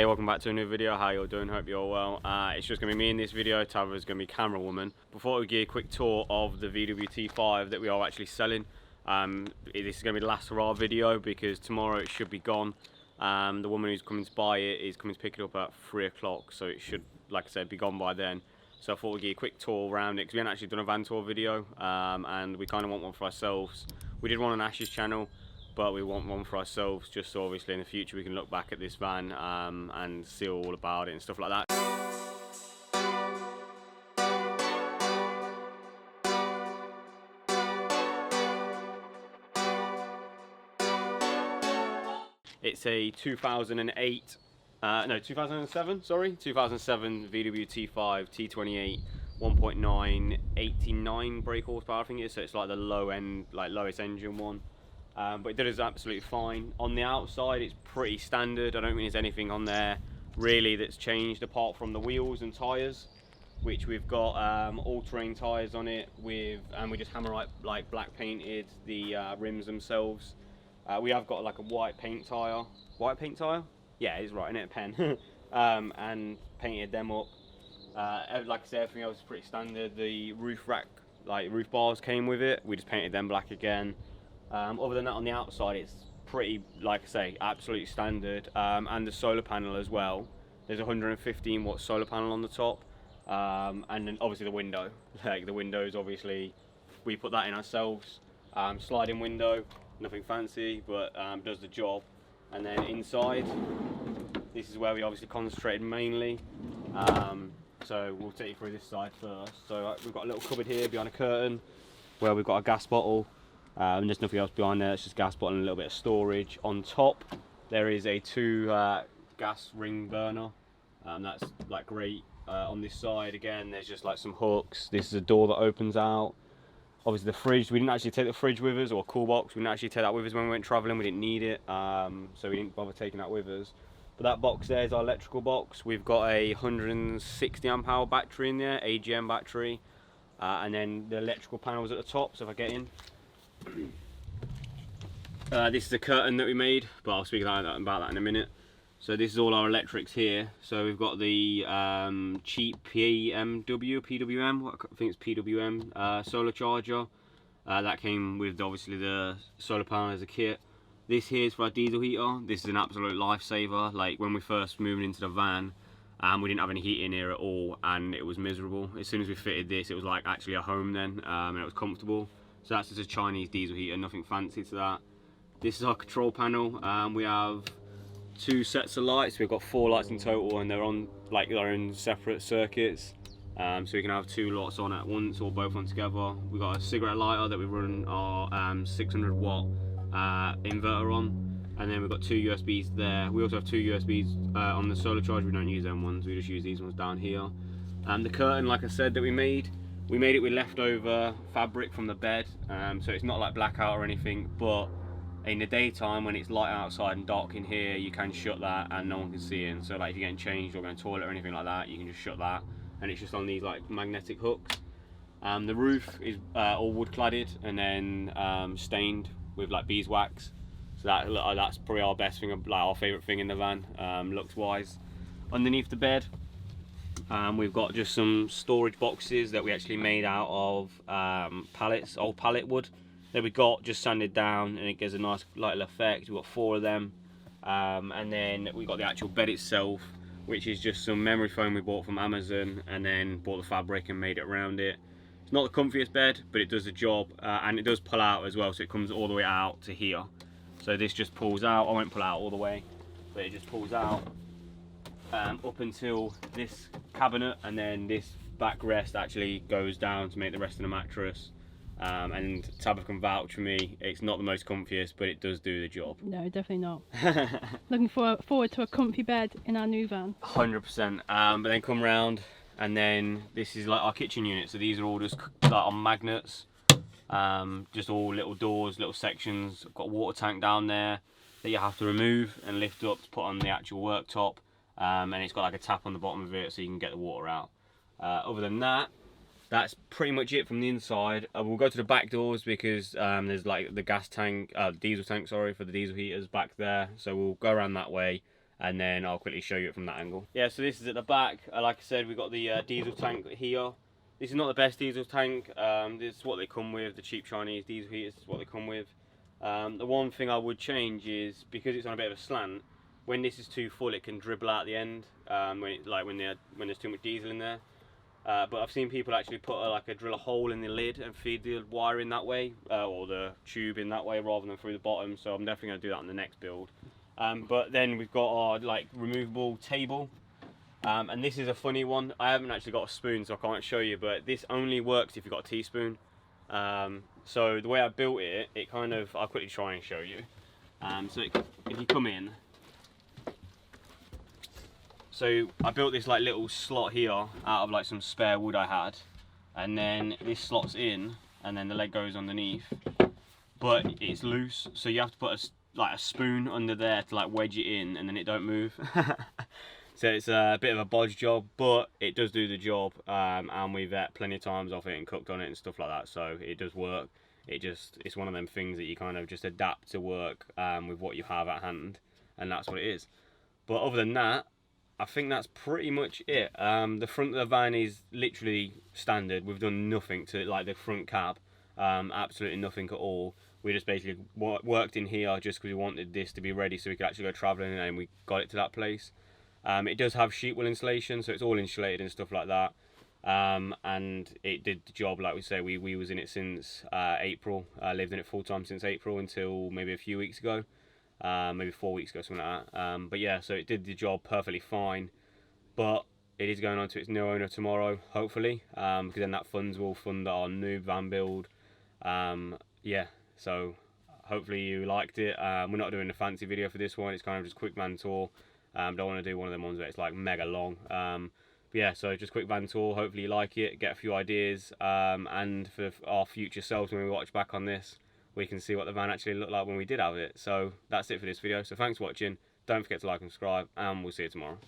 welcome back to a new video. How you all doing? Hope you're well. It's just going to be me in this video. Tava's going to be camera woman. Before we give you a quick tour of the VW T5 that we are actually selling, this is going to be the last of our video because tomorrow it should be gone. The woman who's coming to buy it is coming to pick it up at 3 o'clock, so it should, like I said, be gone by then. So I thought we'd give you a quick tour around it because we haven't actually done a van tour video, and we kind of want one for ourselves. We did one on Ash's channel, but we want one for ourselves just so obviously in the future we can look back at this van and see all about it and stuff like that. It's a 2007 VW T5 T28 1.9 89 brake horsepower I think it is, so it's like the low end, like lowest engine one. But it does absolutely fine. On the outside it's pretty standard. I don't think there's anything on there really that's changed apart from the wheels and tyres, which we've got all-terrain tyres on it and we just hammer like black painted the rims themselves. We have got like a white paint tyre. White paint tyre? Yeah, it's right in it, a pen. And painted them up. Like I said, everything else is pretty standard. The roof rack, like roof bars came with it. We just painted them black again. Other than that, on the outside it's pretty, like I say, absolutely standard. And the solar panel as well, there's a 115 watt solar panel on the top, and then obviously the window, like the windows, obviously we put that in ourselves. Sliding window, nothing fancy, but does the job. And then inside, this is where we obviously concentrated mainly. So we'll take you through this side first. So we've got a little cupboard here behind a curtain where we've got a gas bottle. There's nothing else behind there, it's just gas bottle and a little bit of storage. On top there is a 2 gas ring burner, that's like great. On this side again there's just like some hooks. This is a door that opens out. Obviously the fridge, we didn't actually take the fridge with us, or a cool box, we didn't actually take that with us when we went travelling, we didn't need it, so we didn't bother taking that with us. But that box there is our electrical box. We've got a 160 amp hour battery in there, AGM battery, and then the electrical panels at the top. So if I get in, this is a curtain that we made, but I'll speak about that in a minute. So this is all our electrics here. So we've got the cheap PWM, I think it's PWM solar charger. That came with obviously the solar panel as a kit. This here is for our diesel heater. This is an absolute lifesaver. Like when we first moved into the van, we didn't have any heat in here at all, and it was miserable. As soon as we fitted this, it was like actually a home then, and it was comfortable. So that's just a Chinese diesel heater, nothing fancy to that. This is our control panel. We have 2 sets of lights. We've got 4 lights in total, and they're on like their own separate circuits. So we can have 2 lights on at once or both on together. We've got a cigarette lighter that we run our 600 watt inverter on, and then we've got 2 USBs there. We also have 2 USBs on the solar charger. We don't use them ones, we just use these ones down here. The curtain, like I said, that we made it with leftover fabric from the bed, so it's not like blackout or anything, but in the daytime when it's light outside and dark in here, you can shut that and no one can see in. So like if you're getting changed or going to the toilet or anything like that, you can just shut that, and it's just on these like magnetic hooks. The roof is all wood cladded and then stained with like beeswax, so that's probably our best thing, like our favourite thing in the van, looks wise. Underneath the bed we've got just some storage boxes that we actually made out of pallets, old pallet wood that we got just sanded down, and it gives a nice little effect. We've got 4 of them, and then we got the actual bed itself, which is just some memory foam we bought from Amazon, and then bought the fabric and made it around it. It's not the comfiest bed, but it does the job, and it does pull out as well, so it comes all the way out to here. So this just pulls out. I won't pull out all the way, but it just pulls out up until this cabinet, and then this backrest actually goes down to make the rest of the mattress. And Tabitha can vouch for me, it's not the most comfiest, but it does do the job. No, definitely not. Looking forward to a comfy bed in our new van. 100%. But then come round, and then this is like our kitchen unit. So these are all just like on magnets, just all little doors, little sections. I've got a water tank down there that you have to remove and lift up to put on the actual worktop, and it's got like a tap on the bottom of it so you can get the water out. Other than that, that's pretty much it from the inside. We'll go to the back doors because there's like the gas tank, diesel tank, sorry, for the diesel heaters back there. So we'll go around that way, and then I'll quickly show you it from that angle. Yeah, so this is at the back. Like I said, we've got the diesel tank here. This is not the best diesel tank. This is what they come with. The cheap Chinese diesel heaters is what they come with. The one thing I would change is, because it's on a bit of a slant, when this is too full, it can dribble out the end. When there's too much diesel in there. But I've seen people actually put drill a hole in the lid and feed the wire in that way, or the tube in that way, rather than through the bottom. So I'm definitely going to do that on the next build. But then we've got our removable table, and this is a funny one. I haven't actually got a spoon, so I can't show you, but this only works if you've got a teaspoon. So the way I built it, I'll quickly try and show you. So if you come in, so I built this little slot here out of some spare wood I had, and then this slots in, and then the leg goes underneath, but it's loose, so you have to put a spoon under there to wedge it in, and then it don't move. So it's a bit of a bodge job, but it does do the job, and we've ate plenty of times off it and cooked on it and stuff like that, so it does work. It's one of them things that you kind of just adapt to work with what you have at hand, and that's what it is. But other than that, I think that's pretty much it. The front of the van is literally standard. We've done nothing to the front cab, absolutely nothing at all. We just basically worked in here just because we wanted this to be ready so we could actually go travelling, and we got it to that place. It does have sheet wool insulation, so it's all insulated and stuff like that. And it did the job, like we say. We was in it since April. Lived in it full time since April until maybe a few weeks ago. Maybe 4 weeks ago, something like that. But yeah, so it did the job perfectly fine, but it is going on to its new owner tomorrow, hopefully, because then that funds will fund our new van build. Yeah, so hopefully you liked it. We're not doing a fancy video for this one. It's kind of just quick van tour. Don't want to do one of them ones where it's mega long. But yeah, so just quick van tour. Hopefully you like it, get a few ideas, and for our future selves when we watch back on this, we can see what the van actually looked like when we did have it. So that's it for this video. So thanks for watching. Don't forget to like and subscribe, and we'll see you tomorrow.